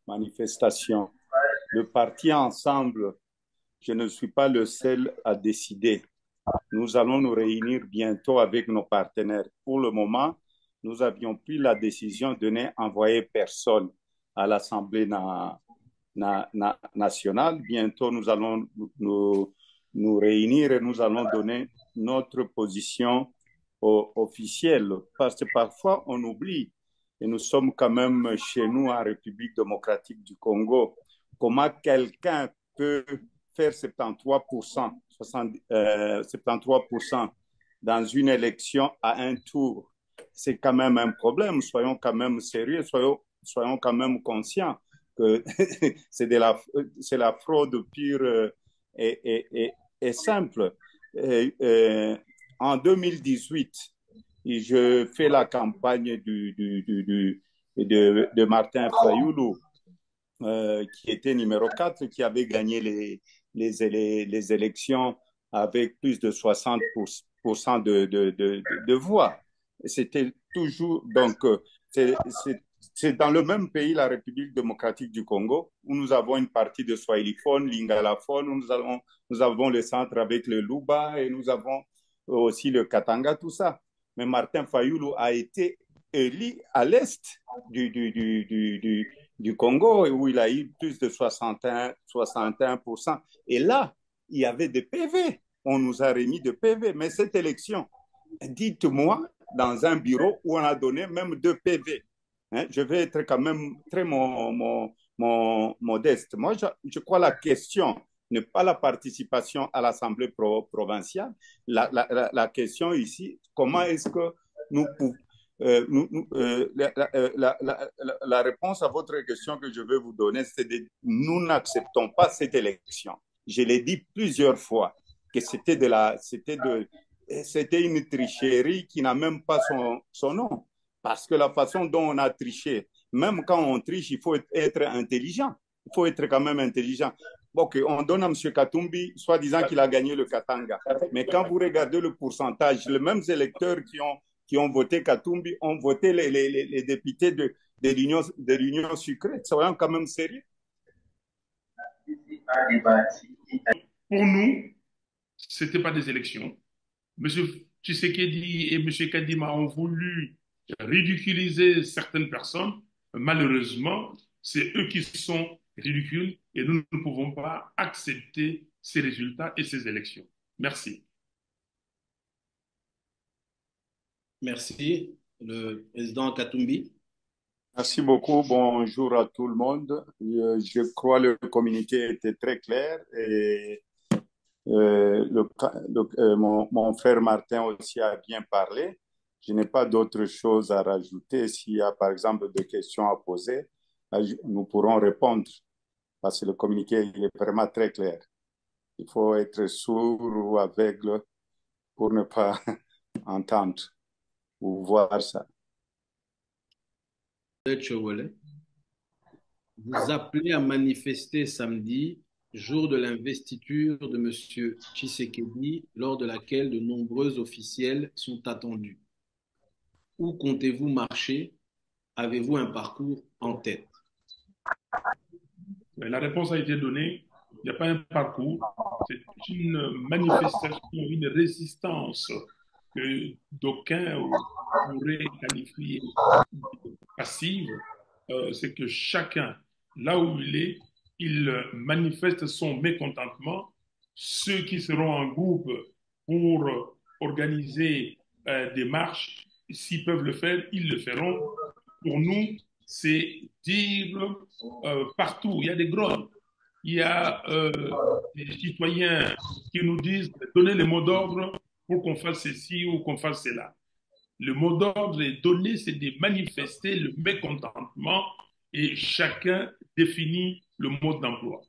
manifestation. Le parti Ensemble, je ne suis pas le seul à décider. Nous allons nous réunir bientôt avec nos partenaires. Pour le moment, nous avions pris la décision de n'envoyer personne à l'Assemblée nationale. Bientôt, nous allons nous réunir et nous allons donner notre position officielle. Parce que parfois, on oublie, et nous sommes quand même chez nous en République démocratique du Congo, comment quelqu'un peut faire 73%, 73% dans une élection à un tour. C'est quand même un problème. Soyons quand même sérieux, soyons quand même conscients que c'est la fraude pure et simple. En 2018, je fais la campagne de Martin Fayoulou, qui était numéro 4, qui avait gagné les élections avec plus de 60% de voix. C'était toujours, donc, c'est dans le même pays, la République démocratique du Congo, où nous avons une partie de Swahiliphone, Lingalaphone, où nous avons le centre avec le Luba et nous avons aussi le Katanga, tout ça. Mais Martin Fayoulou a été élu à l'est du Congo, où il a eu plus de 61%. Et là, il y avait des PV. On nous a remis des PV. Mais cette élection, dites-moi, dans un bureau où on a donné même 2 PV. Hein, je vais être quand même très modeste. Moi, je crois que la question n'est pas la participation à l'Assemblée provinciale. La question ici, comment est-ce que nous pouvons la réponse à votre question que je vais vous donner, c'est que nous n'acceptons pas cette élection. Je l'ai dit plusieurs fois que c'était une tricherie qui n'a même pas son nom. Parce que la façon dont on a triché, même quand on triche, il faut être intelligent. Il faut être quand même intelligent. Ok, on donne à M. Katumbi, soi-disant qu'il a gagné le Katanga. Mais quand vous regardez le pourcentage, les mêmes électeurs qui ont voté Katumbi ont voté les députés de l'Union sucrée. Soyons quand même sérieux. Pour nous, ce n'était pas des élections. M. Tshisekedi et M. Kadima ont voulu ridiculiser certaines personnes. Malheureusement, c'est eux qui sont ridicules et nous ne pouvons pas accepter ces résultats et ces élections. Merci. Merci, le président Katumbi. Merci beaucoup. Bonjour à tout le monde. Je crois que le communiqué était très clair et mon frère Martin aussi a bien parlé. Je n'ai pas d'autre chose à rajouter. S'il y a, par exemple, des questions à poser, nous pourrons répondre parce que le communiqué il est vraiment très clair. Il faut être sourd ou aveugle pour ne pas entendre ou voir ça. Vous appelez à manifester samedi, jour de l'investiture de M. Tshisekedi, lors de laquelle de nombreux officiels sont attendus. Où comptez-vous marcher? Avez-vous un parcours en tête? La réponse a été donnée. Il n'y a pas un parcours. C'est une manifestation, une résistance que d'aucuns pourraient qualifier passive. C'est que chacun, là où il manifeste son mécontentement. Ceux qui seront en groupe pour organiser des marches, s'ils peuvent le faire, ils le feront. Pour nous, c'est dire partout, il y a des grottes, il y a des citoyens qui nous disent donnez les mots d'ordre pour qu'on fasse ceci ou qu'on fasse cela. Le mot d'ordre est donné, c'est de manifester le mécontentement et chacun définit le mode d'emploi.